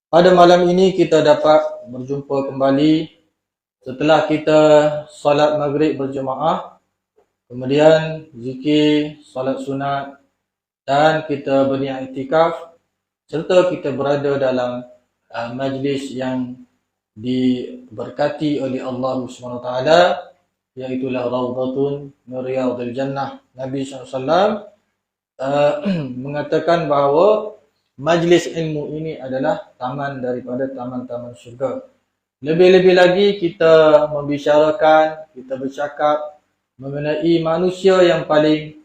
Pada malam ini kita dapat berjumpa kembali setelah kita solat maghrib berjemaah, kemudian zikir, solat sunat dan kita berniat iktikaf serta kita berada dalam majlis yang diberkati oleh Allah SWT, iaitulah Rawdatun min Riyadil Jannah. Nabi SAW mengatakan bahawa majlis ilmu ini adalah taman daripada taman-taman syurga. Lebih-lebih lagi kita membicarakan, kita bercakap mengenai manusia yang paling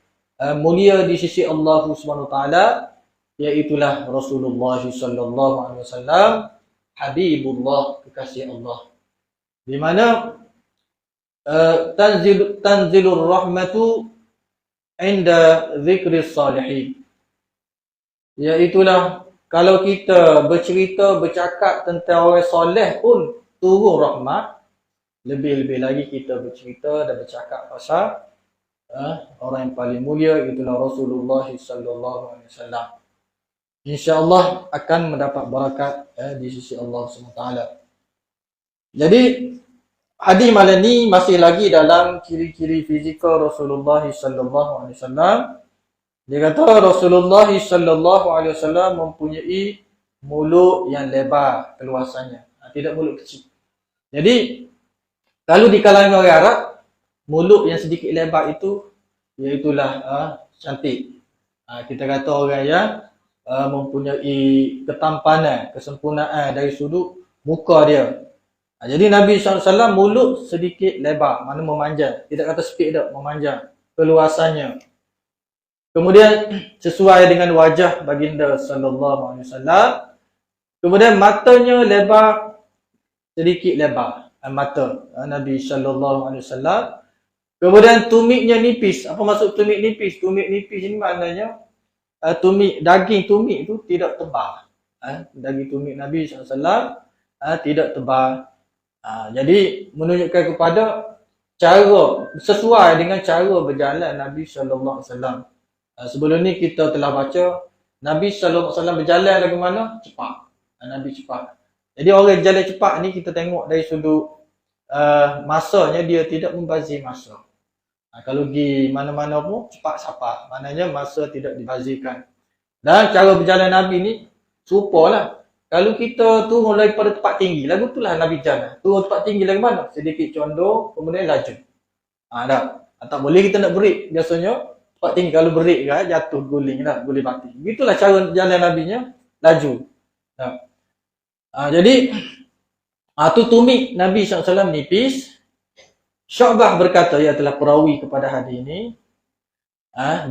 mulia di sisi Allah SWT, iaitulah Rasulullah SAW, Habibullah, kekasih Allah. Di mana tanzilur rahmatu inda zikris salihin. Iaitulah kalau kita bercerita, bercakap tentang orang soleh pun turun rahmat. Lebih-lebih lagi kita bercerita dan bercakap pasal orang yang paling mulia, itulah Rasulullah SAW. InsyaAllah akan mendapat barakat di sisi Allah SWT. Jadi hadis malam ni masih lagi dalam ciri-ciri fizikal Rasulullah SAW. Dia kata Rasulullah SAW mempunyai mulut yang lebar keluasannya, tidak mulut kecil. Jadi kalau di kalangan orang Arab, mulut yang sedikit lebar itu iaitulah cantik. Kita kata orang yang mempunyai ketampanan, kesempurnaan dari sudut muka dia. Jadi Nabi SAW mulut sedikit lebar, mana memanjang. Tidak kata sikit dah, memanjang keluasannya. Kemudian sesuai dengan wajah baginda sallallahu alaihi wasallam. Kemudian matanya lebar, sedikit lebar mata Nabi sallallahu alaihi wasallam. Kemudian tumiknya nipis. Apa maksud tumik nipis? Tumik nipis ini maknanya daging tumik itu tidak tebal. Daging tumik Nabi sallallahu alaihi wasallam tidak tebal. Jadi menunjukkan kepada cara sesuai dengan cara berjalan Nabi sallallahu alaihi wasallam. Sebelum ni kita telah baca Nabi SAW berjalan lagu mana? Cepat. Nabi cepat. Jadi orang jalan cepat ni kita tengok dari sudut masanya, dia tidak membazir masa. Kalau pergi mana-mana pun cepat sabar. Maknanya masa tidak dibazirkan. Dan cara berjalan Nabi ni serupalah. Kalau kita turun daripada tempat tinggi, lagu itulah Nabi jalan. Turun tempat tinggi lagu mana? Sedikit condor, kemudian laju. Tak boleh kita nak break. Biasanya tempat tinggi kalau break kan, jatuh guling dah, guling mati. Begitulah cara jalan Nabinya, laju. Jadi tu tumik Nabi SAW nipis. Syu'bah berkata, ia telah perawi kepada hadis ini.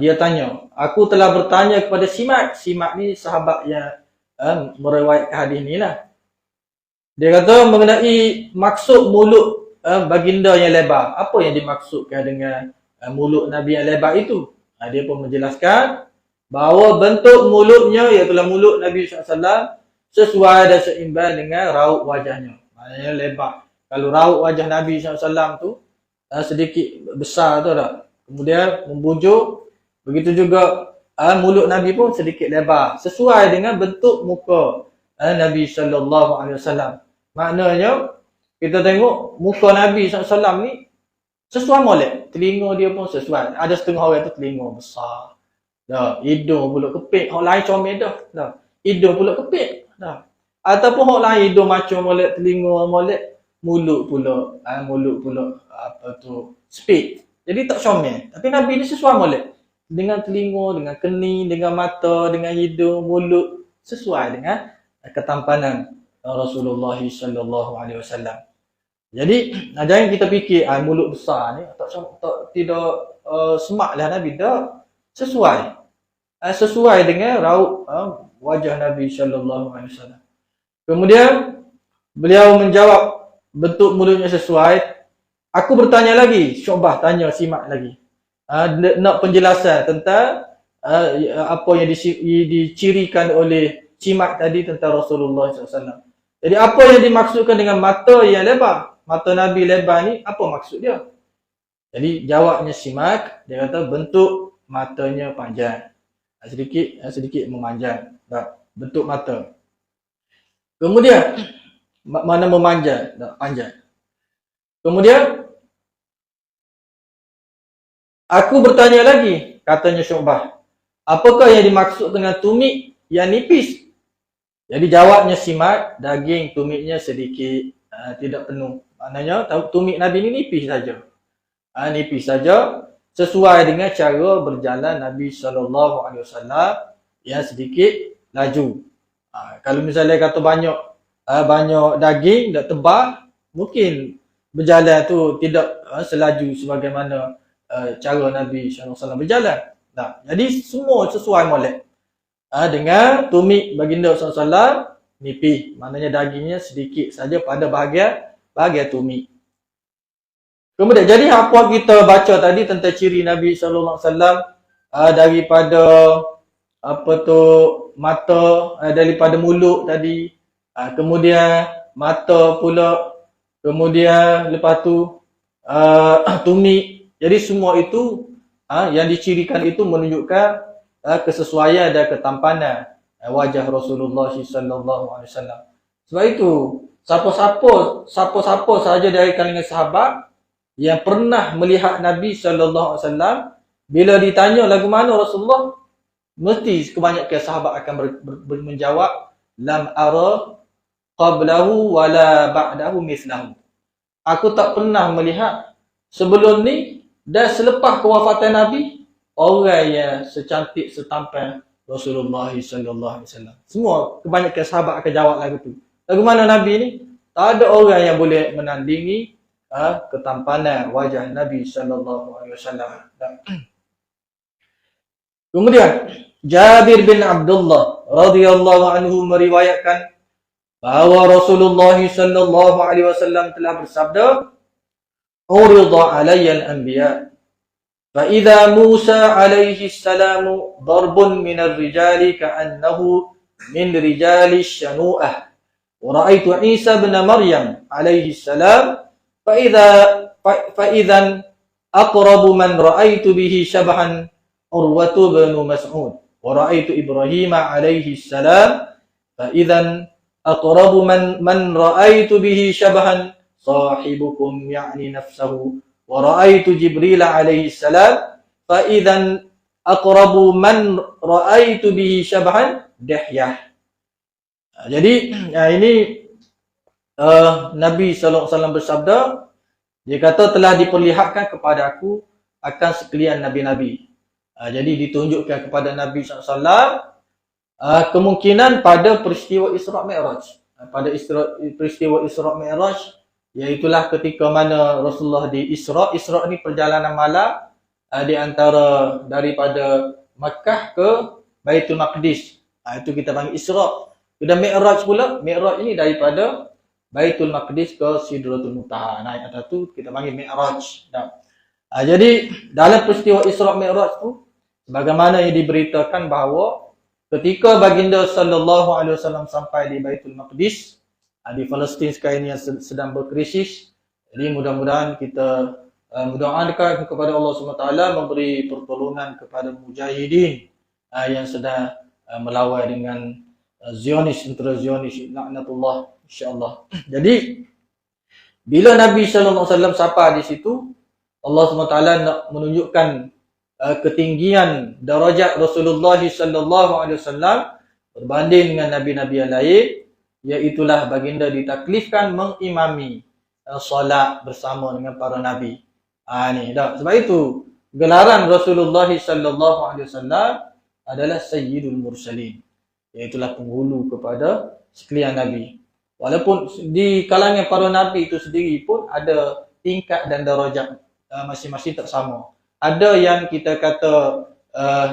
Dia tanya, aku telah bertanya kepada Simak. Simak ni sahabat yang meriwayatkan hadis ni lah. Dia kata mengenai maksud mulut baginda yang lebar. Apa yang dimaksudkan dengan mulut Nabi yang lebar itu? Dia pun menjelaskan bahawa bentuk mulutnya, iaitulah mulut Nabi SAW, sesuai dan seimbang dengan raut wajahnya. Maknanya lebar. Kalau raut wajah Nabi SAW tu sedikit besar tu tak. Kemudian membujuk. Begitu juga mulut Nabi pun sedikit lebar. Sesuai dengan bentuk muka Nabi SAW. Maknanya kita tengok muka Nabi SAW ni sesuai molek. Telinga dia pun sesuai. Ada setengah orang tu telinga besar. Hidung pula kepit. Orang lain comel dah. Hidung pula kepit. Ataupun orang lain hidung macam molek, telinga molek, mulut pula speed. Jadi tak comel. Tapi Nabi ni sesuai molek. Dengan telinga, dengan kening, dengan mata, dengan hidung, mulut, sesuai dengan ketampanan Rasulullah SAW. Jadi jangan kita fikir mulut besar ni tidak semaklah Nabi, dah sesuai dengan raut wajah Nabi SAW. Kemudian beliau menjawab bentuk mulutnya sesuai. Aku bertanya lagi, Syu'bah tanya Simak lagi. Nak penjelasan tentang apa yang dicirikan oleh Simak tadi tentang Rasulullah SAW. Jadi apa yang dimaksudkan dengan mata yang lebar? Mata Nabi lebar ni apa maksud dia? Jadi jawabnya Simak, dia kata bentuk matanya panjang. Sedikit memanjang. Bentuk mata. Kemudian mana memanja, tak panjat. Kemudian aku bertanya lagi, katanya Syu'bah, apakah yang dimaksud dengan tumit yang nipis? Jadi jawabnya Simak, daging tumitnya sedikit, tidak penuh. Maknanya tumit Nabi ini nipis saja. Nipis saja sesuai dengan cara berjalan Nabi SAW yang sedikit laju. Kalau misalnya kata banyak daging, dah tebal, mungkin berjalan tu tidak selaju sebagaimana cara Nabi SAW berjalan. Jadi semua sesuai molek. Dengan tumit baginda SAW nipis, maknanya dagingnya sedikit saja pada bahagian tumit. Kemudian jadi apa kita baca tadi tentang ciri Nabi SAW daripada mata, daripada mulut tadi, kemudian mata pula, kemudian lepas tu tumit. Jadi semua itu yang dicirikan itu menunjukkan kesesuaian dan ketampanan wajah Rasulullah SAW. Sebab itu siapa-siapa sahaja dari kalangan sahabat yang pernah melihat Nabi SAW, bila ditanya lagu mana Rasulullah, mesti kebanyakan sahabat akan menjawab lam ara qablahu wala ba'dahu mislahu. Aku tak pernah melihat sebelum ni dan selepas kewafatan Nabi orang yang secantik setampan Rasulullah SAW. Semua kebanyakan sahabat akan jawab lagu tu. Lagu mana Nabi ni? Tak ada orang yang boleh menandingi ketampanan wajah Nabi SAW. Kemudian Jabir bin Abdullah radhiyallahu anhu meriwayatkan bahawa Rasulullah SAW telah bersabda, "Urida 'alayya al-anbiya fa idza Musa alaihi salam darbun min ar-rijali ka'annahu min rijali syanu'ah wa ra'aitu Isa bin Maryam alaihi salam fa idzan aqrabu man ra'aitu bihi shabahan Urwatu bin Mas'ud wa ra'aitu Ibrahim alaihi salam fa idzan aqrabu man ra'aitu bihi shabahan sahibukum ya'ni nafsahu wa ra'aitu Jibril alaihi salam fa idzan aqrabu man ra'aitu bihi shabahan Dihyah." Jadi ini Nabi SAW bersabda, dia kata telah diperlihatkan kepada aku akan sekalian nabi-nabi. Jadi ditunjukkan kepada Nabi SAW kemungkinan pada peristiwa Isra' Mi'raj. Pada peristiwa Isra' Mi'raj, iaitulah ketika mana Rasulullah di Isra'. Isra' ni perjalanan malam di antara daripada Makkah ke Baitul Maqdis. Itu kita panggil Isra'. Dan Mi'raj pula, Mi'raj ini daripada Baitul Maqdis ke Sidratul Muntaha. Naik atas tu kita panggil Mi'raj. Jadi dalam peristiwa Isra' Mi'raj tu, sebagaimana yang diberitakan bahawa ketika baginda SAW sampai di Baitul Maqdis, di Palestin sekarang ini yang sedang berkrisis, jadi mudah-mudahan kita berdoakan kepada Allah SWT memberi pertolongan kepada mujahidin yang sedang melawan dengan Zionis, antara Zionis, laknatullah, insyaAllah. Jadi bila Nabi SAW sampai di situ, Allah SWT nak menunjukkan ketinggian darajat Rasulullah SAW berbanding dengan nabi-nabi yang lain, iaitulah baginda ditaklifkan mengimami solat bersama dengan para nabi. Sebab itu gelaran Rasulullah SAW adalah Sayyidul Mursalin, iaitulah penghulu kepada sekalian nabi. Walaupun di kalangan para nabi itu sendiri pun ada tingkat dan darajat masing-masing tak sama. Ada yang kita kata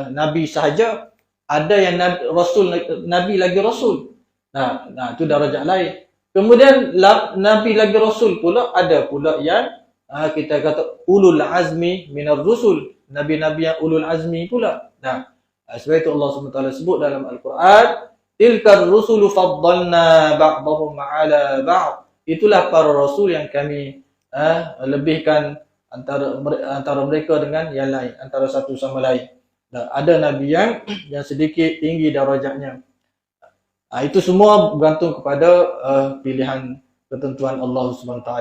Nabi sahaja, ada yang Nabi lagi Rasul. Itu darajat lain. Kemudian Nabi lagi Rasul pula, ada pula yang kita kata ulul azmi minar rusul. Nabi-nabi yang ulul azmi pula. Sebab itu Allah SWT sebut dalam Al-Quran, tilkar rusulu faddalna ba'dahum ala ba'd. Itulah para rasul yang kami lebihkan antara mereka dengan yang lain, antara satu sama lain. Ada nabi yang sedikit tinggi darajatnya. Itu semua bergantung kepada pilihan ketentuan Allah SWT.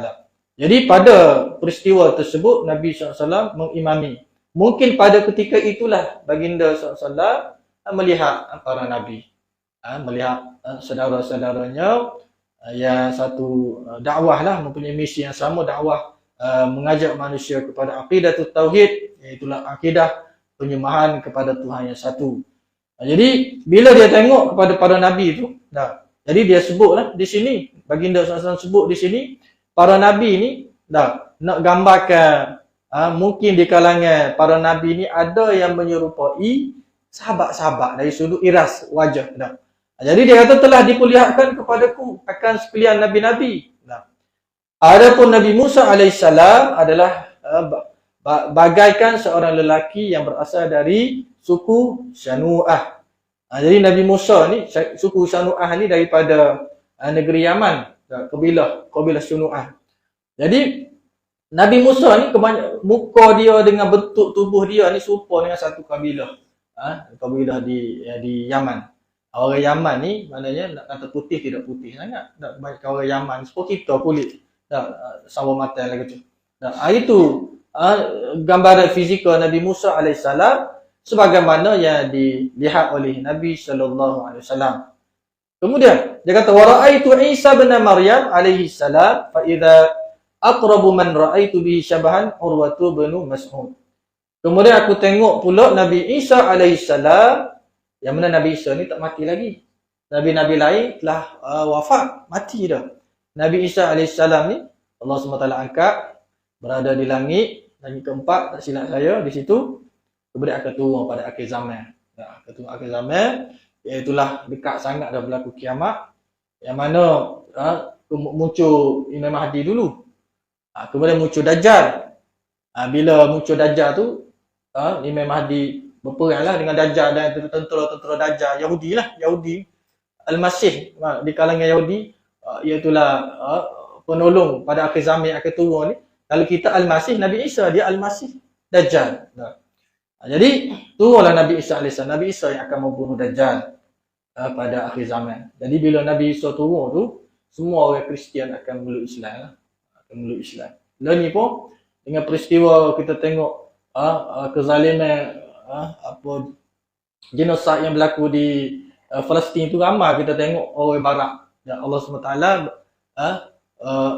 Jadi pada peristiwa tersebut Nabi SAW mengimami. Mungkin pada ketika itulah baginda SAW melihat para Nabi, melihat saudara-saudaranya yang satu dakwah lah, mempunyai misi yang sama, dakwah mengajak manusia kepada aqidatul tauhid, iaitulah akidah penyembahan kepada Tuhan yang satu. Jadi bila dia tengok kepada para nabi itu, jadi dia sebutlah di sini, baginda SAW sebut di sini, para nabi ni nak gambarkan mungkin di kalangan para nabi ni ada yang menyerupai sahabat-sahabat dari sudut iras wajah. Jadi dia kata telah diperlihatkan kepadaku akan sekalian nabi-nabi. Adapun Nabi Musa alaihissalam adalah bagaikan seorang lelaki yang berasal dari suku Syanu'ah. Jadi Nabi Musa ni, suku Syanu'ah ni daripada negeri Yaman, kabilah Syanu'ah. Jadi Nabi Musa ni muka dia dengan bentuk tubuh dia ni serupa dengan satu kabilah, kabilah di Yaman. Orang Yaman ni maknanya nak kata putih tidak putih sangat. Tak baik orang Yaman seperti kita kulit. Sawo mata lagi tu. Itu gambaran fizikal Nabi Musa alaihissalam sebagaimana yang dilihat oleh Nabi sallallahu alaihi wasallam. Kemudian dia kata wa ra'aitu Isa bin Maryam alaihi salam fa idza aqrabu man ra'aitu bihi syabahan Urwatu bin Mas'ud. Kemudian aku tengok pula Nabi Isa alaihi salam, yang mana Nabi Isa ni tak mati lagi. Nabi-nabi lain telah wafat, mati dah. Nabi Isa alaihi salam ni Allah SWT angkat berada di langit keempat, tak silap saya di situ. Kemudian akan turun pada akhir zaman. Akan turun akhir zaman, iaitulah dekat sangat dah berlaku kiamat, yang mana muncul Imam Mahdi dulu. Kemudian muncul Dajjal. Bila muncul Dajjal tu, Imam Mahdi berperang lah dengan Dajjal dan tentera-tentera Dajjal. Yahudi. Al-Masih di kalangan Yahudi, iaitulah penolong pada akhir zaman yang akan turun ni. Kalau kita Al-Masih, Nabi Isa dia Al-Masih Dajjal. Jadi turunlah Nabi Isa AS. Nabi Isa yang akan membunuh Dajjal pada akhir zaman. Jadi bila Nabi Isa turun tu, semua orang Kristian akan meluk Islam. Lalu ni pun dengan peristiwa kita tengok kezaliman, genosid yang berlaku di Palestin tu, ramai kita tengok orang barat. Allah SWT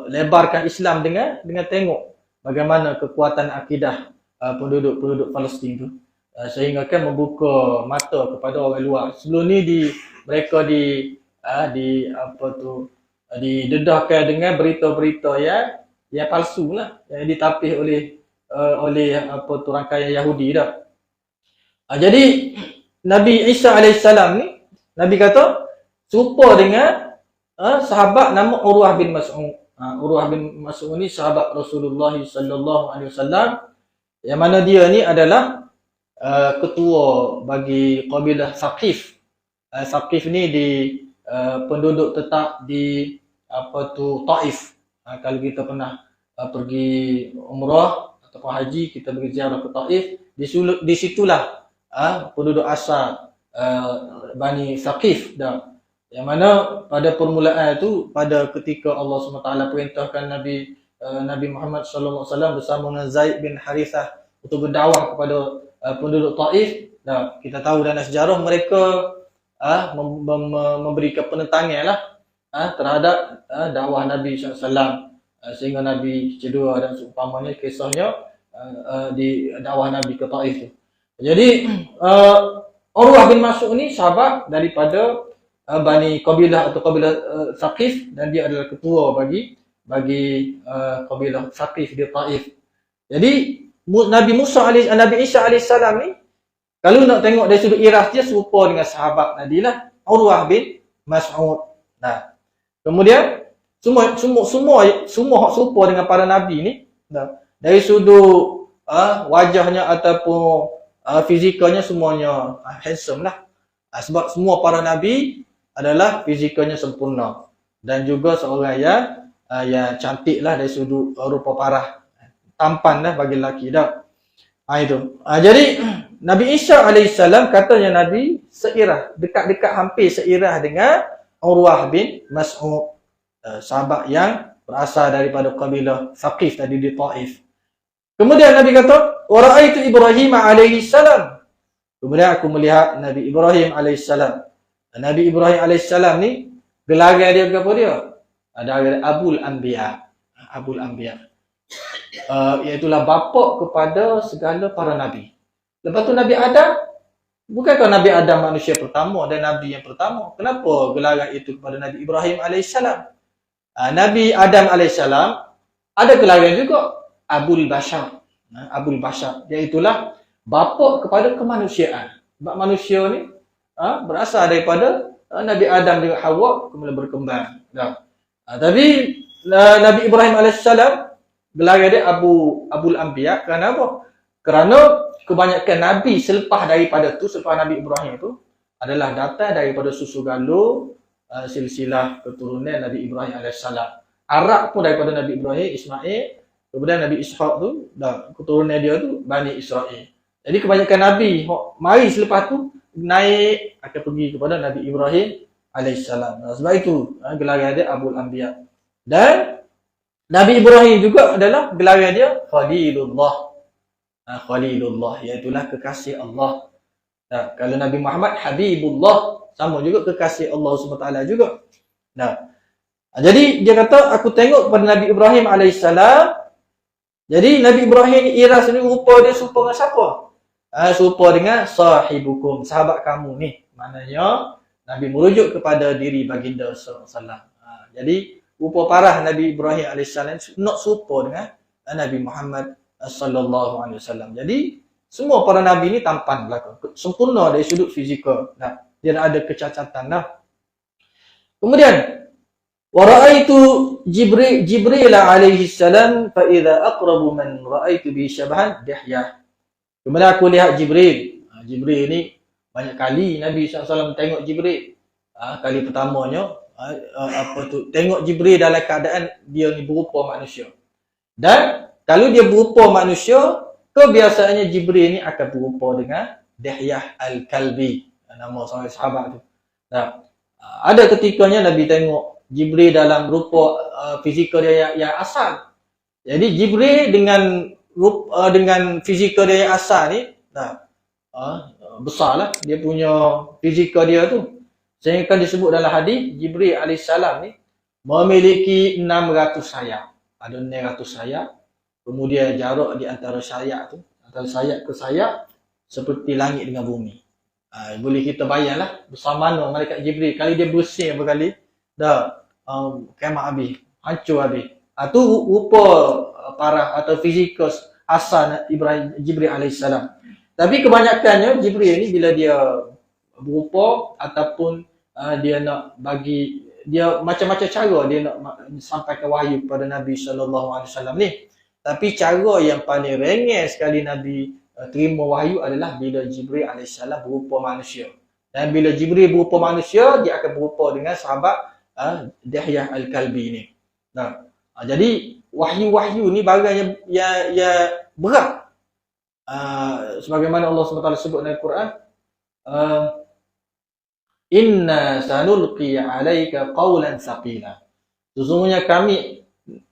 lebarkan Islam dengan tengok bagaimana kekuatan akidah penduduk Palestin tu, sehingga kan membuka mata kepada orang luar. Sebelum ni mereka didedahkan dengan berita-berita yang palsu lah, yang ditapis oleh rangkaian Yahudi dah. Jadi Nabi Isa alaihissalam ni, Nabi kata serupa dengan sahabat nama Urwah bin Mas'ud. Urwah bin Mas'ud ni sahabat Rasulullah sallallahu alaihi wasallam, yang mana dia ni adalah ketua bagi kabilah Saqif. Saqif ni penduduk tetap di Taif. Kalau kita pernah pergi umrah atau haji, kita pergi ziarah ke Taif, di situlah penduduk asal Bani Saqif dah. Yang mana pada permulaan itu, pada ketika Allah SWT perintahkan Nabi Muhammad SAW bersama dengan Zaid bin Harithah untuk berdakwah kepada penduduk Taif. Kita tahu dalam sejarah mereka memberikan penentangan lah terhadap dakwah Nabi SAW, sehingga Nabi cedera dan seumpamanya kisahnya di dakwah Nabi ke Taif tu. Jadi Urwah bin Mas'ud ni sahabat daripada Bani kabilah atau kabilah Saqif, dan dia adalah ketua bagi kabilah Saqif di Taif. Jadi Nabi Isa alaihissalam ni, kalau nak tengok dari sudut iras dia, serupa dengan sahabat Nabi lah, Urwah bin Mas'ud. Kemudian semua serupa dengan para nabi ni. Dari sudut wajahnya ataupun fizikalnya semuanya handsome lah. Sebab semua para nabi adalah fizikalnya sempurna, dan juga seorang yang cantik lah dari sudut rupa parah, tampan lah bagi lelaki dah. Itu. Jadi Nabi Isa alaihissalam katanya Nabi seirah, dekat-dekat hampir seirah dengan Urwah bin Mas'ud, sahabat yang berasal daripada kabilah Thaqif tadi di Taif. Kemudian Nabi kata, wa ra'aitu Ibrahim alaihi salam. Kemudian aku melihat Nabi Ibrahim alaihi salam. Nabi Ibrahim alaihi salam ni gelar dia apa dia? Ada Abul Anbiya. Abul Anbiya. Iaitulah bapa kepada segala para nabi. Lepas tu Nabi Adam, bukankah Nabi Adam manusia pertama dan Nabi yang pertama? Kenapa gelaran itu kepada Nabi Ibrahim AS? Nabi Adam AS ada gelaran juga Abul Bashar. Abul Bashar, iaitulah bapa kepada kemanusiaan. Sebab manusia ni berasal daripada Nabi Adam dengan Hawa kemudian berkembang. Tapi Nabi Ibrahim AS gelaran dia Abul Anbiya kerana apa? Kerana kebanyakan Nabi selepas daripada tu, selepas Nabi Ibrahim itu adalah datang daripada susu galur silsilah keturunan Nabi Ibrahim AS. Arab pun daripada Nabi Ibrahim, Ismail, kemudian Nabi Ishaq tu, keturunan dia tu Bani Israel. Jadi kebanyakan Nabi mari selepas tu naik akan pergi kepada Nabi Ibrahim AS. Sebab itu gelaran dia Abul Anbiya. Dan Nabi Ibrahim juga adalah gelaran dia Khalilullah. Khalilullah, iaitulah kekasih Allah. Kalau Nabi Muhammad Habibullah, sama juga kekasih Allah SWT juga. Jadi dia kata aku tengok pada Nabi Ibrahim AS. Jadi Nabi Ibrahim ira sendiri rupa dia serupa dengan siapa? Serupa dengan sahibukum, sahabat kamu ni. Maknanya Nabi merujuk kepada diri baginda SAW. Jadi rupa parah Nabi Ibrahim AS nak serupa dengan Nabi Muhammad sallallahu alaihi wasallam. Jadi semua para nabi ni tampan belaka, sempurna dari sudut fizikal. Dia tak ada kecacatan dah. Kemudian wa ra'aitu Jibril alaihi salam fa idza aqrabu man ra'aitu bi syabahan Dihyah. Kemudian aku lihat Jibril. Jibril ni banyak kali Nabi SAW tengok Jibril. Kali pertamanya tengok Jibril dalam keadaan dia ni berupa manusia. Dan kalau dia berupa manusia, kebiasaannya Jibril ni akan berupa dengan Dihyah Al-Kalbi, nama seorang sahabat tu. Ada ketikanya Nabi tengok Jibril dalam rupa fizikal dia yang asal. Jadi Jibril dengan fizikal dia yang asal ni, besarlah dia punya fizikal dia tu. Sehingga disebut dalam hadis Jibril alaihissalam ni memiliki 600 sayap. Ada 600 sayap. Kemudian jarak di antara sayap tu, antara sayap ke sayap seperti langit dengan bumi. Boleh kita bayanglah besar mana malaikat Jibril. Kali dia bersin berkali, dah kiamat habis, hancur habis. Tu rupa parah atau fizikal asal Jibril alaihissalam. Tapi kebanyakannya Jibril ni bila dia berupa ataupun dia nak bagi, dia macam-macam cara dia nak sampaikan wahyu kepada Nabi SAW ni. Tapi cara yang paling ringan sekali Nabi terima wahyu adalah bila Jibril AS berupa manusia. Dan bila Jibril berupa manusia, dia akan berupa dengan sahabat Dihyah Al-Kalbi ni. Jadi wahyu-wahyu ni barang yang berat. Sebagaimana Allah SWT sebut dalam Al-Quran, Inna sanulqi alaika qawlan saqila. Sesungguhnya kami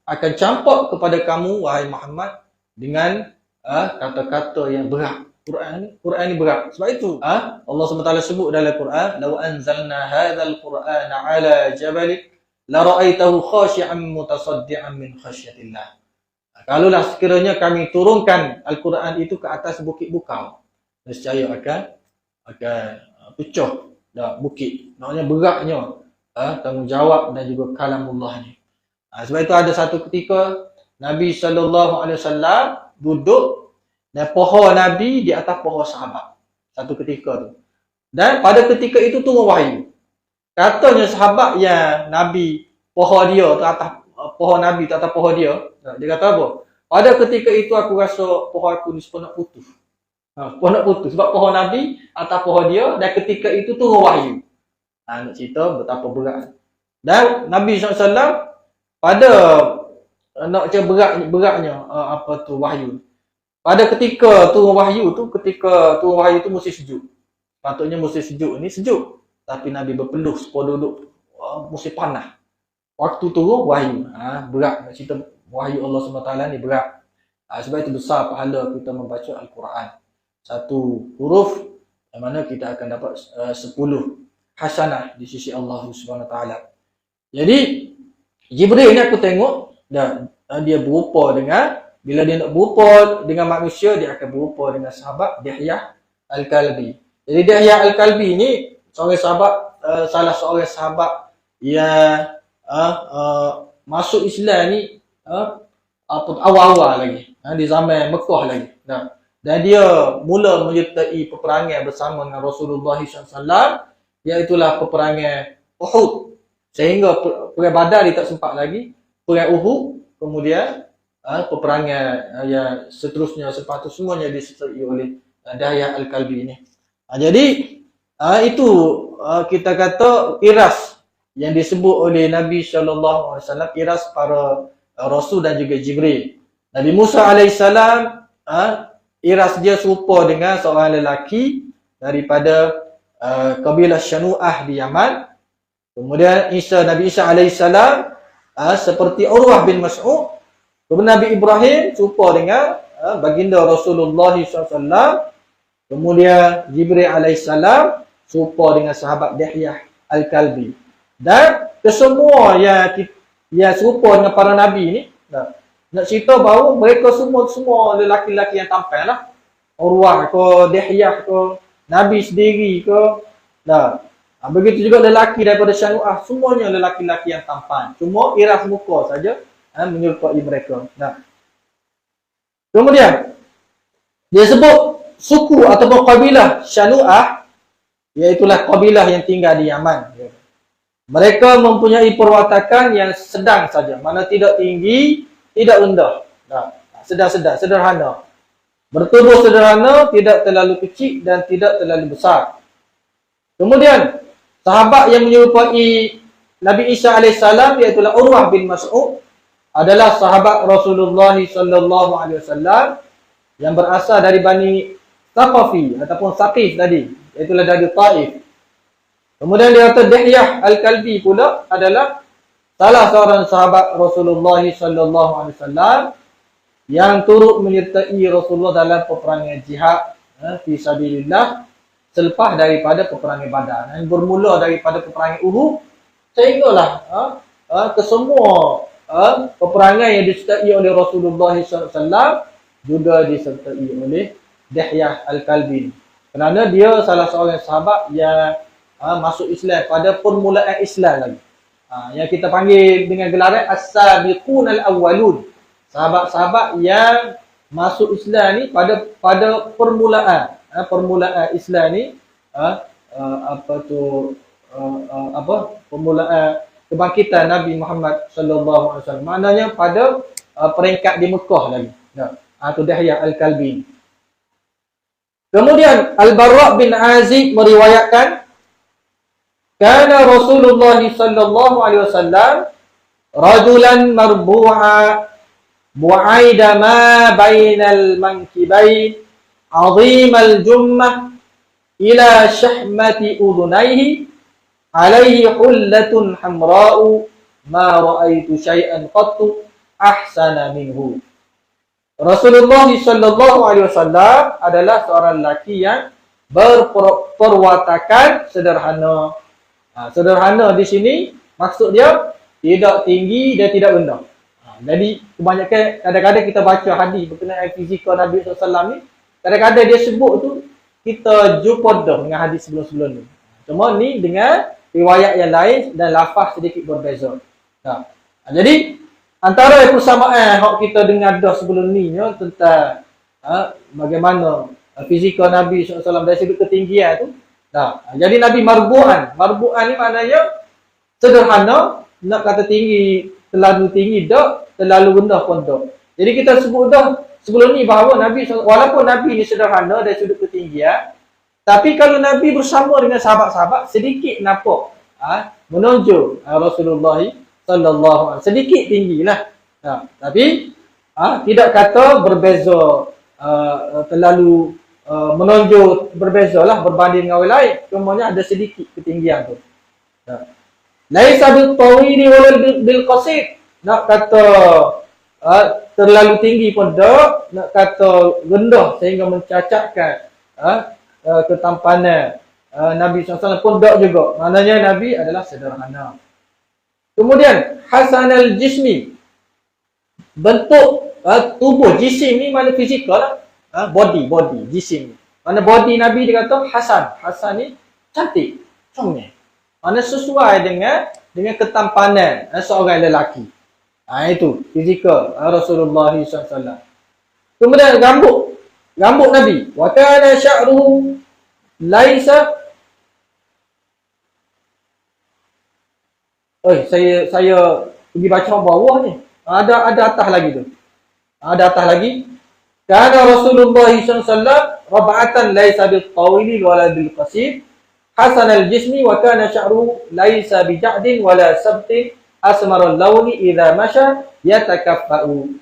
akan campak kepada kamu, wahai Muhammad, dengan kata-kata yang berat. Quran ni berat. Sebab itu Allah SWT sebut dalam Quran, Law anzalna hadzal Qur'ana ala jabalin la ra'aitahu khashi'an mutasaddian min khasyatillah. Kalaulah sekiranya kami turunkan Al-Quran itu ke atas bukit bukau, nescaya akan pecah bukit. Maknanya beratnya tanggungjawab dan juga kalamullah ni. Sebab itu ada satu ketika Nabi SAW duduk dan pohon Nabi di atas pohon sahabat. Satu ketika tu. Dan pada ketika itu turun wahyu. Katanya sahabat yang Nabi pohon dia tu atas pohon Nabi tu atas pohon dia. Dia kata apa? Pada ketika itu aku rasa pohon aku ni sepuluh nak putus. Pohon nak putus sebab pohon Nabi atas pohon dia dan ketika itu turun wahyu. Nak cerita betapa berat. Dan Nabi SAW pada nak macam beratnya wahyu. Pada ketika turun wahyu tu musim sejuk. Patutnya musim sejuk ni sejuk. Tapi Nabi berpeluh supaya duduk musim panah. Waktu turun wahyu. Berat nak cerita wahyu Allah SWT ni berat. Sebab itu besar pahala kita membaca Al-Quran. Satu huruf yang mana kita akan dapat 10 hasanah di sisi Allah SWT. Jadi Jibril ni aku tengok dia berupa dengan, bila dia nak berupa dengan manusia, dia akan berupa dengan sahabat Dihyah Al-Kalbi. Jadi Dihyah Al-Kalbi ni seorang sahabat, salah seorang sahabat yang masuk Islam ni awal-awal lagi, di zaman Mekah lagi. Dan dia mula menyertai peperangan bersama dengan Rasulullah SAW, iaitulah peperangan Uhud. Sehingga perang Badar dia tak sempat lagi, perang Uhud, kemudian peperangan yang seterusnya selepas itu semuanya disertai oleh Dihyah Al-Kalbi ini. Jadi itu kita kata iras yang disebut oleh Nabi SAW, iras para Rasul dan juga Jibril. Nabi Musa AS, iras dia serupa dengan seorang lelaki daripada kabilah Syanu'ah di Yaman. Kemudian Nabi Isa AS seperti Urwah bin Mas'ud. Kemudian Nabi Ibrahim serupa dengan baginda Rasulullah SAW. Kemudian Jibril AS serupa dengan sahabat Dihyah Al-Kalbi. Dan kesemua yang serupa dengan para Nabi ni, nak cerita bahawa mereka semua lelaki-lelaki yang tampan lah. Urwah ke, Dihyah ke, Nabi sendiri ke. Begitu juga lelaki daripada Syanu'ah, semuanya lelaki-lelaki yang tampan. Cuma iras muka saja menyerupai mereka. Kemudian dia sebut suku ataupun kabilah Syanu'ah, iaitulah kabilah yang tinggal di Yaman. Mereka mempunyai perwatakan yang sedang saja, mana tidak tinggi, tidak rendah. Sedang-sedang, sederhana. Bertubuh sederhana, tidak terlalu kecil dan tidak terlalu besar. Kemudian sahabat yang menyerupai Nabi Isa AS, iaitulah Urwah bin Mas'ud, adalah sahabat Rasulullah SAW yang berasal dari Bani Thaqafi ataupun Saqif tadi, iaitulah dari Taif. Kemudian dia kata Dihyah Al-Kalbi pula adalah salah seorang sahabat Rasulullah SAW yang turut menyertai Rasulullah dalam peperangan jihad fi sabilillah selepas daripada peperangan Badar. Dan bermula daripada peperangan Uhud sehinggalah kesemua peperangan yang disertai oleh Rasulullah SAW juga disertai oleh Dihyah Al-Kalbi. Kerana dia salah seorang sahabat yang masuk Islam pada permulaan Islam lagi. Yang kita panggil dengan gelaran As-Sabiqun Al-Awwalun. Sahabat-sahabat yang masuk Islam ni pada permulaan Islam ni, permulaan kebangkitan Nabi Muhammad sallallahu alaihi wasallam. Maknanya pada peringkat di Mekah lagi. Itu Dihyah Al-Kalbi. Kemudian Al-Bara' bin Azib meriwayatkan, kana Rasulullah sallallahu alaihi wasallam rajulan marbu'a bu'aida ma bainal mankibain 'azimal jummah ila syahmati udhunayhi alaihi hullatun hamra'u ma ra'aitu syai'an qattu ahsana minhu. Rasulullah sallallahu alaihi wasallam adalah seorang lelaki yang berperwatakan sederhana. Sederhana di sini maksud dia tidak tinggi dan tidak rendah. Jadi kebanyakan kadang-kadang kita baca hadis berkenaan fizikal Nabi SAW ni, kadang-kadang dia sebut tu kita jumpa dah dengan hadis sebelum-sebelum ni. Cuma ni dengan riwayat yang lain dan lafaz sedikit berbeza. Jadi antara persamaan yang kita dengar dah sebelum ni tentang bagaimana fizikal Nabi SAW dari segi ketinggian tu. Jadi Nabi marbu'an. Marbu'an ni maknanya sederhana, nak kata tinggi, terlalu tinggi tak, terlalu rendah pun tak. Jadi kita sebut dah sebelum ni bahawa Nabi, walaupun Nabi ni sederhana dari sudut ketinggian, tapi kalau Nabi bersama dengan sahabat-sahabat, sedikit nampak menonjol Rasulullah sallallahu alaihi wasallam. Sedikit tinggilah. Tapi tidak kata berbeza, terlalu menonjol, berbezalah berbanding dengan orang lain. Cumanya ada sedikit ketinggian tu. Laisa bil tawili wala bil qasid. Nak kata terlalu tinggi pun tak, nak kata rendah sehingga mencacatkan ketampanan Nabi SAW pun tak juga. Maknanya Nabi adalah sederhana. Kemudian hasan al-jismi, bentuk tubuh, jisim ni mana fizikal lah. Body, jisim ni. Mana body Nabi dia kata hasan. Hasan ni cantik, comel. Mana sesuai dengan ketampanan seorang lelaki. Itu fizikal Rasulullah SAW. Kemudian rambut Nabi. Wa kana sya'ruhu laisa. Saya pergi baca bawah ni. Ada atas lagi tu. Ada atas lagi. Kana Rasulullah SAW rab'atan laisa bil tawili wala bil qasid. Hasan al-jismi wa kana sya'ruhu laisa bi ja'din wala sabtin asmarul lawni idza masya yatakaffa'u.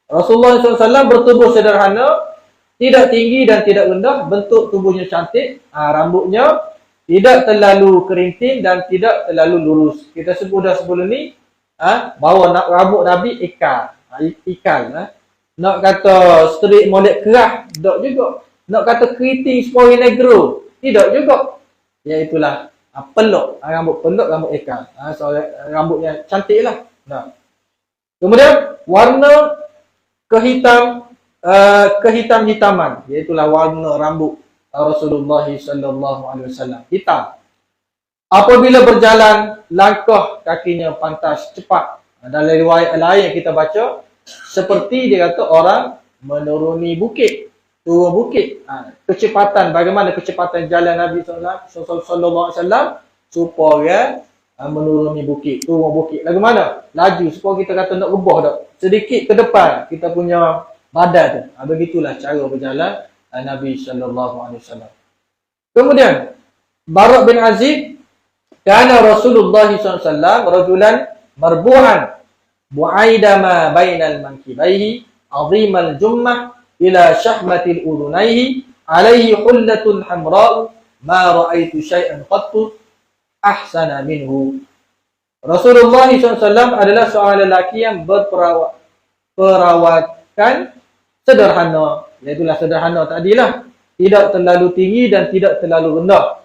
Rasulullah SAW bertubuh sederhana, tidak tinggi dan tidak rendah, bentuk tubuhnya cantik, rambutnya tidak terlalu kerinting dan tidak terlalu lurus. Kita sebut dah sebelum ni, bahawa rambut Nabi ikal. Nak kata straight molek kerah, tak juga. Nak kata keriting sepoi negro, tidak juga. Iaitulah peluk, rambut peluk, rambut ikal. Rambut yang cantik lah. Kemudian warna kehitam-hitaman, iaitulah warna rambut Rasulullah SAW, hitam. Apabila berjalan, langkah kakinya pantas cepat. Dalam riwayat lain kita baca, seperti dia kata orang menuruni bukit, turun bukit. Kecepatan, bagaimana kecepatan jalan Nabi SAW supaya menuruni bukit, turun bukit. Lagu mana? Laju, supaya kita kata nak rebah tak. Sedikit ke depan kita punya badan tu. Begitulah cara berjalan Nabi SAW. Kemudian Bara' bin Azib, kana Rasulullah SAW rajulan marbu'an bu'aidama bainal mankibaihi azimal jummah ila syahmatil udunaihi alaihi hullatun hamra'u ma ra'aitu syai'an qattu ahsana minhu. Rasulullah SAW adalah seorang lelaki yang berperawakan sederhana. Iaitulah sederhana tadilah. Tidak terlalu tinggi dan tidak terlalu rendah.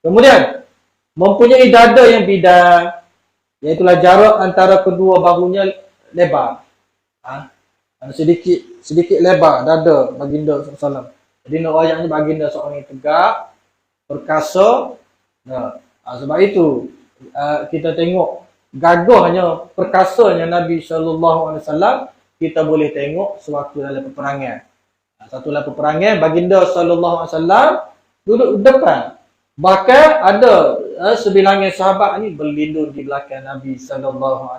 Kemudian mempunyai dada yang bidang. Iaitulah jarak antara kedua bahunya lebar. Sedikit lebar dada baginda SAW. Jadi nak ayatnya baginda seorang yang tegak, perkasa. Sebab itu kita tengok gagahnya, perkasanya Nabi SAW. Kita boleh tengok sewaktu dalam peperangan. Satu dalam peperangan, baginda SAW duduk depan. Bahkan ada sebilangan sahabat ni berlindung di belakang Nabi SAW.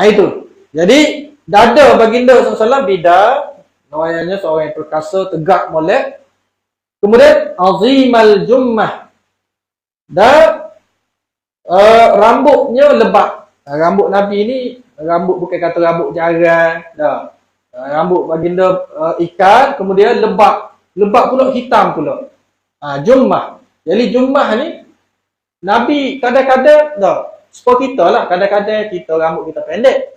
Itu. Jadi, dada baginda SAW bidang. Nawayanya seorang yang perkasa, tegak molek. Kemudian, azimal jummah. Dan rambutnya lebat. Rambut Nabi ni, rambut bukan kata rambut jarang. Rambut baginda ikan, kemudian lebat. Lebat pula, hitam pula. Jummah. Jadi jummah ni, Nabi kadang-kadang, seperti kita lah. Kadang-kadang kita rambut kita pendek.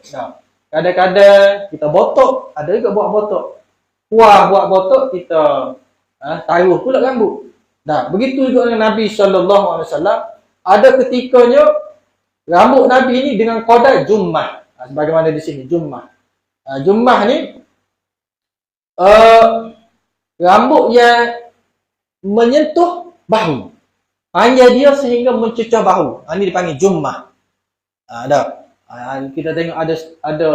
Kadang-kadang kita botok. Ada juga buat botok. Puas buat botok, kita taruh pula rambut. Begitu juga dengan Nabi SAW. Ada ketikanya, rambut Nabi ini dengan qadar jummah. Sebagaimana di sini, jummah. Jummah ni rambut yang menyentuh bahu. Panjang dia sehingga mencecah bahu. Ini dipanggil jummah. Kita tengok ada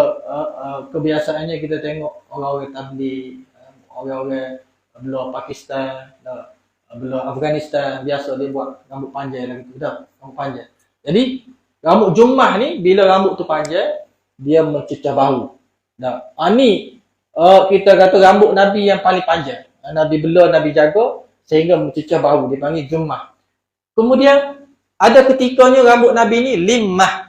kebiasaannya, kita tengok orang-orang tabligh, orang-orang belah Pakistan, belah Afghanistan, biasa dia buat rambut panjang lagi tu. Rambut panjang. Jadi rambut jummah ni, bila rambut tu panjang, dia mencecah bahu. Ni kita kata rambut Nabi yang paling panjang. Nabi bela, Nabi jaga sehingga mencecah bahu, dipanggil jummah. Kemudian ada ketikanya rambut Nabi ni limmah.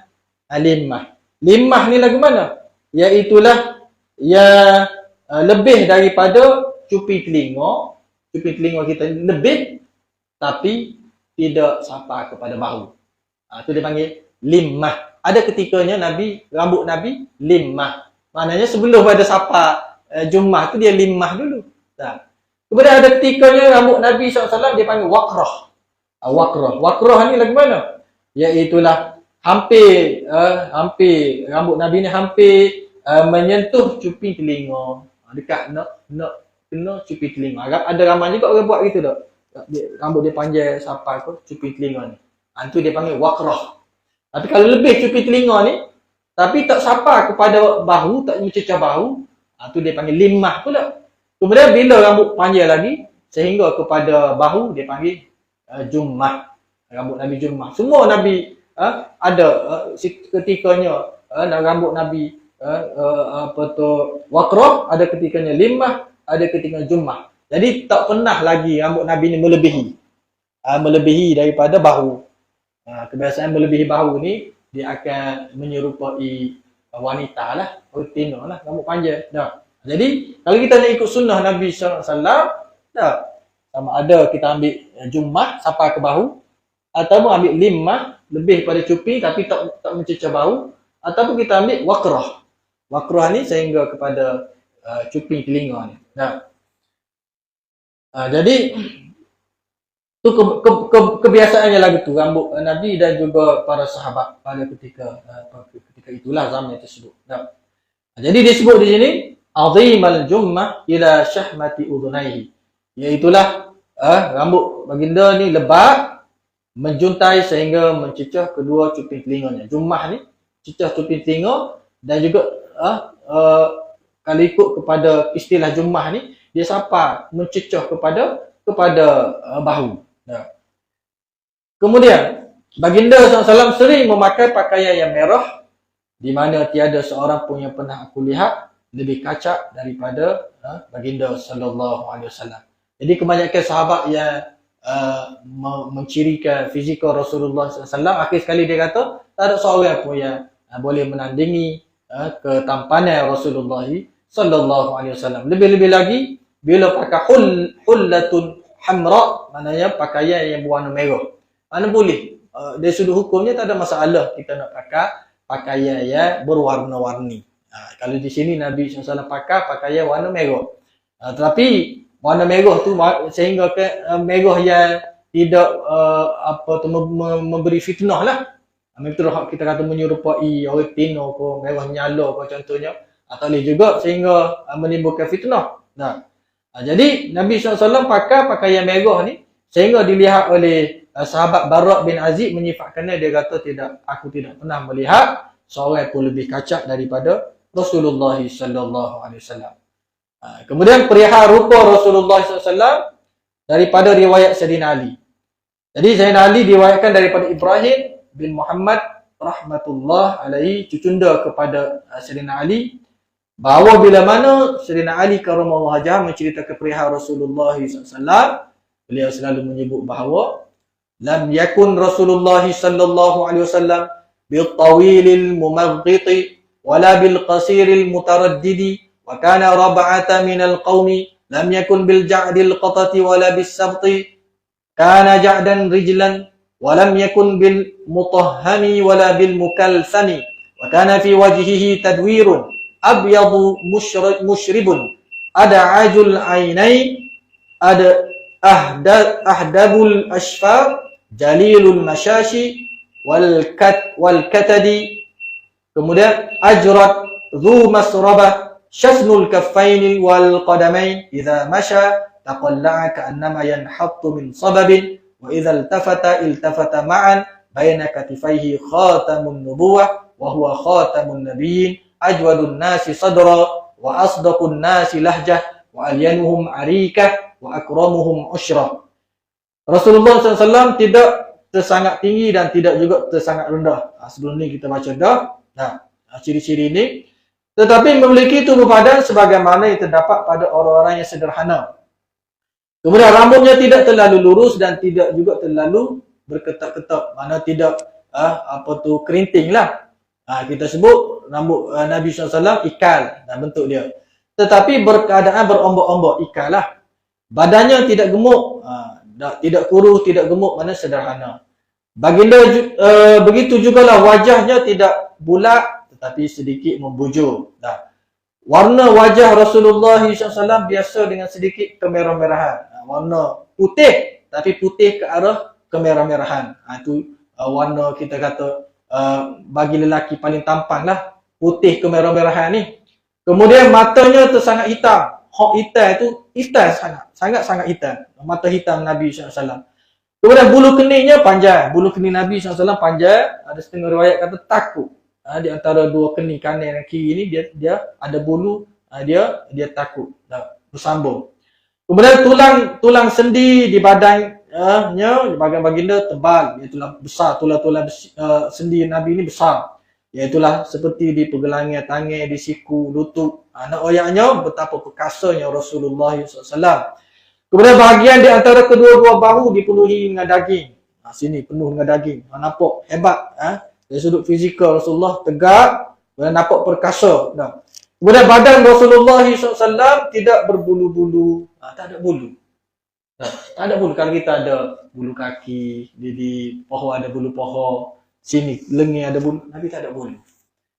Limmah ni lagu mana? Iaitulah yang lebih daripada cupi telinga. Cupi telinga kita lebih, tapi tidak sampai kepada bahu. Itu dia panggil limmah. Ada ketikanya rambut Nabi limmah. Maknanya sebelum pada sapa Jummah tu dia limmah dulu. Kemudian ada ketikanya rambut Nabi SAW dia panggil waqrah. Waqrah ni lagu mana? Iaitulah hampir rambut Nabi ni hampir menyentuh cuping telinga. Dekat nak kena cuping telinga. Ada ramai juga orang buat gitu tak? Rambut dia panjang sampai ke cuping telinga ni. Itu dia panggil waqrah. Tapi kalau lebih cuping telinga ni tapi tak sampai kepada bahu, tak mencecah bahu, itu dia panggil limmah pula. Kemudian bila rambut panjang lagi sehingga kepada bahu dia panggil jummah. Rambut Nabi jummah. Semua Nabi ada ketikanya rambut Nabi waqrah, ada ketikanya limmah, ada ketikanya jummah. Jadi tak pernah lagi rambut Nabi ni melebihi daripada bahu. Kebiasaan melebihi bahu ni dia akan menyerupai wanita lah, rutina lah, rambut panjang. Jadi kalau kita nak ikut sunnah Nabi SAW, sama ada kita ambil jummah sampai ke bahu, ataupun ambil limmah lebih pada cuping tapi tak mencecah bahu, ataupun kita ambil waqrah. Waqrah ni sehingga kepada cuping telinga ni. Jadi itu kebiasaannya lagu tu rambut Nabi dan juga para sahabat pada ketika itulah zaman tersebut. Jadi disebut di sini azimal jummah ila syahmati udhunaihi. Iaitulah rambut baginda ni lebat, menjuntai sehingga mencecah kedua cuping telinganya. Jummah ni cecah cuping telinga dan juga kalau ikut kepada istilah jummah ni dia sampai mencecah kepada bahu. Kemudian baginda SAW sering memakai pakaian yang merah, di mana tiada seorang pun yang pernah aku lihat lebih kacak daripada baginda SAW. Jadi kebanyakan sahabat yang mencirikan fizikal Rasulullah SAW, akhir sekali dia kata tak ada seorang pun yang boleh menandingi ketampanan Rasulullah SAW. Lebih-lebih lagi bila pakai hullatun hamra, maknanya pakaian yang berwarna merah. Mana boleh. Dari sudut hukumnya tak ada masalah kita nak pakai pakaian yang berwarna-warni. Kalau di sini Nabi SAW pakai pakaian warna merah. Tetapi warna merah tu sehingga ke merah yang tidak memberi fitnah lah. Fitnah kita kata menyerupai retina ke merah nyala ke contohnya. Atau boleh juga sehingga menimbulkan fitnah. Jadi Nabi SAW pakai pakaian merah ni sehingga dilihat oleh sahabat Bara' bin Azib menyifatkannya, dia kata aku tidak pernah melihat seorang pun lebih kacak daripada Rasulullah SAW. Kemudian perihal rupa Rasulullah SAW daripada riwayat Sayyidina Ali. Jadi Sayyidina Ali diriwayatkan daripada Ibrahim bin Muhammad rahmatullah alaihi, cucunda kepada Sayyidina Ali, bahawa bila mana Sayyidina Ali karramallahu wajhah menceritakan perihal Rasulullah SAW, beliau selalu menyebut bahawa lam yakun Rasulullah sallallahu alaihi wasallam bil tawilil mumaghiti wala bil qasiril mutaraddidi wa kana rab'ata minal qaumi lam yakun bil ja'dil qatati wala bis sabti kana ja'dan rijlan wa lam yakun bil mutahhami wala bil mukalsami wa kana fi wajhihi tadwirun abyadu mushribun ada ajul ainai ada ahdabul ashfar jalilul masyashi wal katadi, kemudian ajrat dhu masrabah shasnul kaffaini wal qadamain idza masha taqalla'a ka'annama yanhattu min sababin wa idza iltafata ma'an baina katifaihi khatamun nubuwah wa huwa khatamun nabiyyin ajwadun nasi sadra wa asdaqun nasi lahjah wa alyanuhum arikah wa akramuhum usyrah. Rasulullah SAW tidak tersangat tinggi dan tidak juga tersangat rendah. Sebelum ni kita baca dah. Ciri-ciri ini. Tetapi memiliki tubuh badan sebagaimana yang terdapat pada orang-orang yang sederhana. Kemudian rambutnya tidak terlalu lurus dan tidak juga terlalu berketak-ketak. Mana tidak kerinting lah. Kita sebut rambut Nabi SAW ikal dan bentuk dia. Tetapi berkeadaan berombak-ombak ikal lah. Badannya tidak gemuk. Tidak kurus, tidak gemuk, mana sederhana. Baginda begitu jugalah wajahnya tidak bulat tetapi sedikit membujur. Warna wajah Rasulullah SAW biasa dengan sedikit kemerah-merahan. Warna putih tapi putih ke arah kemerah-merahan. Itu warna kita kata bagi lelaki paling tampan lah, putih kemerah-merahan ni. Kemudian matanya tu sangat hitam. Hak hitam itu hitam sangat hitam. Mata hitam Nabi SAW. Kemudian bulu keningnya panjang. Bulu kening Nabi SAW panjang. Ada setengah riwayat kata takut. Di antara dua kening kanan dan kiri ni dia ada bulu. Dia takut. Bersambung. Kemudian tulang sendi di badannya, di bagian baginda tebal. Iaitulah besar. Tulang sendi Nabi ni besar. Iaitulah seperti di pergelangan tangan, di siku, lutut. Nak oyaknya betapa perkasanya Rasulullah SAW. Kemudian bahagian di antara kedua-dua bahu dipenuhi dengan daging. Sini penuh dengan daging. Nampak hebat. Dari sudut fizikal Rasulullah tegak. Kemudian nampak perkasa. Kemudian badan Rasulullah SAW tidak berbulu-bulu. Tak ada bulu. Tak ada bulu. Kalau kita ada bulu kaki, di paha ada bulu paha, sini lengan ada bulu. Nabi tak ada bulu.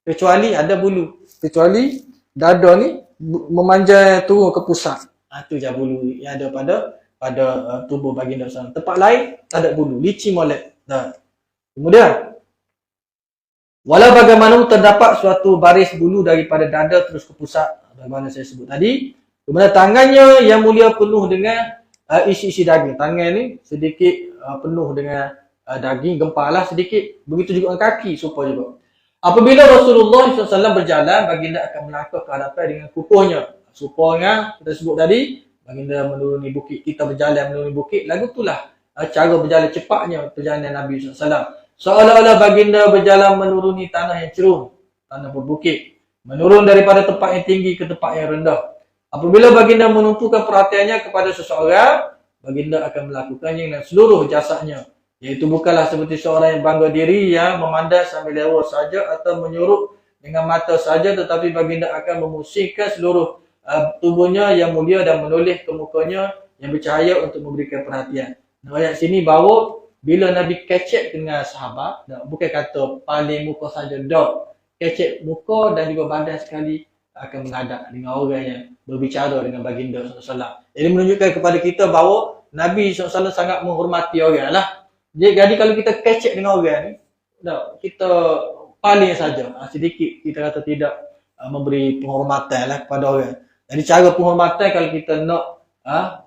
Kecuali ada bulu. Kecuali dada ni memanjang turun ke pusat. Itu je bulu yang ada pada tubuh baginda SAW. Tempat lain tak ada bulu, licin molek. Kemudian walau bagaimanapun terdapat suatu baris bulu daripada dada terus ke pusat, bagaimana saya sebut tadi. Kemudian tangannya yang mulia penuh dengan isi-isi daging. Tangan ni sedikit penuh dengan daging, gempalah sedikit. Begitu juga dengan kaki, serupa juga. Apabila Rasulullah SAW berjalan, baginda akan melangkah ke hadapan dengan kukuhnya. Supaya kita sebut tadi, baginda menuruni bukit, kita berjalan menuruni bukit, lagu itulah cara berjalan cepatnya perjalanan Nabi SAW. Seolah-olah baginda berjalan menuruni tanah yang cerung, tanah berbukit, menurun daripada tempat yang tinggi ke tempat yang rendah. Apabila baginda menumpukan perhatiannya kepada seseorang, baginda akan melakukannya dengan seluruh jasadnya. Iaitu bukanlah seperti seorang yang bangga diri yang memandang sambil lewat saja atau menyuruh dengan mata saja, tetapi baginda akan memusingkan seluruh tubuhnya yang mulia dan menoleh ke mukanya yang bercahaya untuk memberikan perhatian. Ayat sini bahawa bila Nabi kecek dengan sahabat, bukan kata paling muka saja, kecek muka dan juga badan sekali akan menghadap dengan orang yang berbicara dengan baginda SAW. Jadi menunjukkan kepada kita bahawa Nabi SAW sangat menghormati orang lah. Jadi kalau kita kecek dengan orang ni, kita paling saja, sedikit kita kata tidak memberi penghormatan lah kepada orang. Jadi cara penghormatan kalau kita nak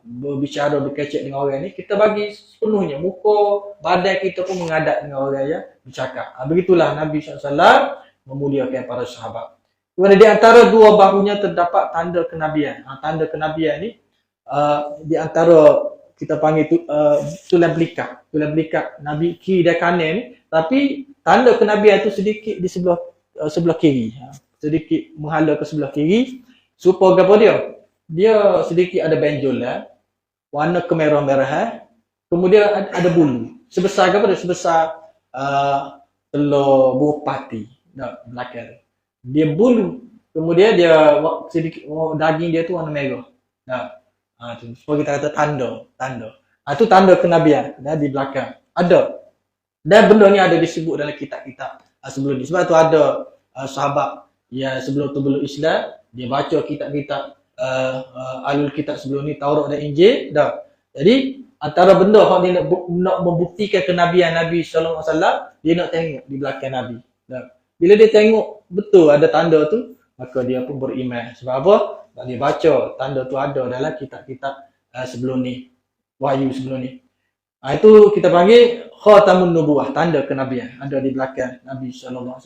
berbicara, berkecek dengan orang ni, kita bagi sepenuhnya. Muka, badan kita pun menghadap dengan orang yang bercakap. Begitulah Nabi SAW memuliakan para sahabat. Kemudian di antara dua bahunya terdapat tanda kenabian. Tanda kenabian ni di antara kita panggil tulang belikat. Tulang belikat Nabi kiri dan kanan ni. Tapi tanda kenabian itu sedikit di sebelah kiri. Sedikit menghala ke sebelah kiri. Supaya apa dia? Dia sedikit ada benjol warna kemerah-merahan. Kemudian ada bulu. Sebesar apa dia? Sebesar telur buah pati. Belakang. Dia bulu. Kemudian dia sedikit daging dia tu warna merah. Supaya kita kata tanda. Itu tanda kenabian di belakang. Ada. Dan benda ni ada disebut dalam kitab-kitab sebelum ni. Sebab tu ada sahabat yang sebelum tu belum Islam, dia baca kitab-kitab alul kitab sebelum ni, Taurat dan Injil. Jadi antara benda yang dia nak membuktikan kenabian Nabi SAW, dia nak tengok di belakang Nabi. Bila dia tengok betul ada tanda tu, maka dia pun beriman. Sebab apa? Sebab dia baca tanda tu ada dalam kitab-kitab sebelum ni, wahyu sebelum ni. Itu kita panggil khatamun nubuwah, tanda kenabian ada di belakang Nabi SAW.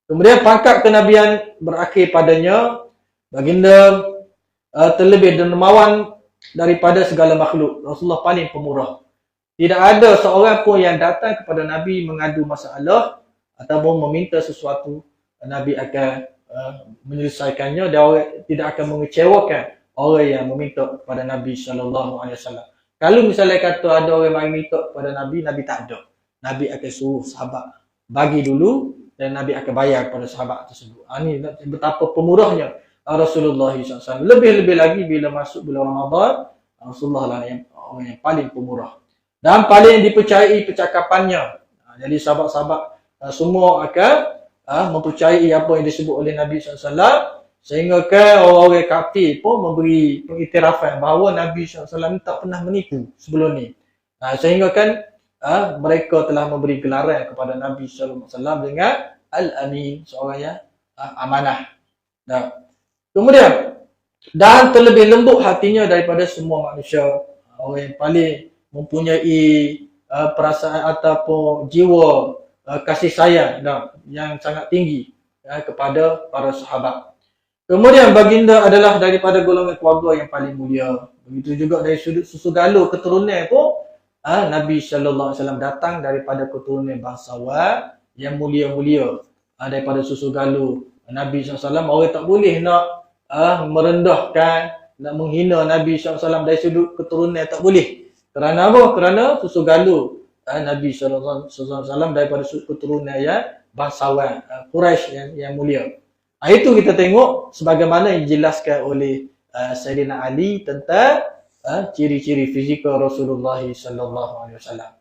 Kemudian pangkat kenabian berakhir padanya, baginda terlebih dermawan daripada segala makhluk. Rasulullah paling pemurah. Tidak ada seorang pun yang datang kepada Nabi mengadu masalah ataupun meminta sesuatu, Nabi akan menyelesaikannya dan tidak akan mengecewakan orang yang meminta kepada Nabi SAW. Kalau misalnya kata ada orang yang minta kepada Nabi, Nabi tak ada. Nabi akan suruh sahabat bagi dulu dan Nabi akan bayar kepada sahabat tersebut. Ini betapa pemurahnya Rasulullah SAW. Lebih-lebih lagi bila masuk bulan Ramadan, Rasulullah lah yang orang yang paling pemurah dan paling dipercayai percakapannya. Jadi sahabat-sahabat semua akan mempercayai apa yang disebut oleh Nabi SAW, sehingga ke orang-orang kafir pun memberi pengiktirafan bahawa Nabi SAW tak pernah menipu sebelum ni. Sehingga kan mereka telah memberi gelaran kepada Nabi SAW dengan Al-Amin, seorang yang amanah. Kemudian, dan terlebih lembut hatinya daripada semua manusia. Orang yang paling mempunyai perasaan ataupun jiwa kasih sayang yang sangat tinggi kepada para sahabat. Kemudian baginda adalah daripada golongan keluarga yang paling mulia. Begitu juga dari sudut susu galuh keturunan pun Nabi SAW datang daripada keturunan bangsawan yang mulia-mulia. Daripada susu galuh Nabi SAW, orang tak boleh nak merendahkan, nak menghina Nabi SAW dari sudut keturunan, tak boleh. Kerana apa? Kerana susu galuh Nabi SAW daripada sudut keturunan yang bangsawan Quraisy yang mulia. Itu kita tengok sebagaimana yang dijelaskan oleh Sayyidina Ali tentang ciri-ciri fizikal Rasulullah SAW.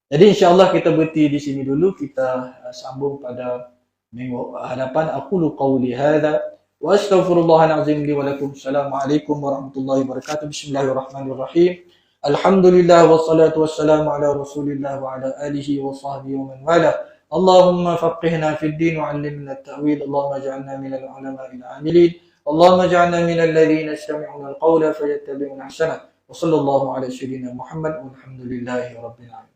Jadi insya-Allah kita berhenti di sini dulu, kita sambung pada minggu hadapan. Aqulu qawli hadza wa astaghfirullahal azim li wa lakum. Assalamualaikum warahmatullahi wabarakatuh. Bismillahirrahmanirrahim. Alhamdulillah wassalatu wassalamu ala Rasulillah wa ala alihi wa sahbihi wa man wala. Allahumma faqihna fid din wa 'allimna at-ta'wil. Allahumma ij'alna minal ulama'il 'amilin. Allahumma ij'alna minal ladzina yastami'una al-qawla fayattabi'una ahsana. Wa sallallahu ala sayyidina Muhammad walhamdulillahi rabbil alamin.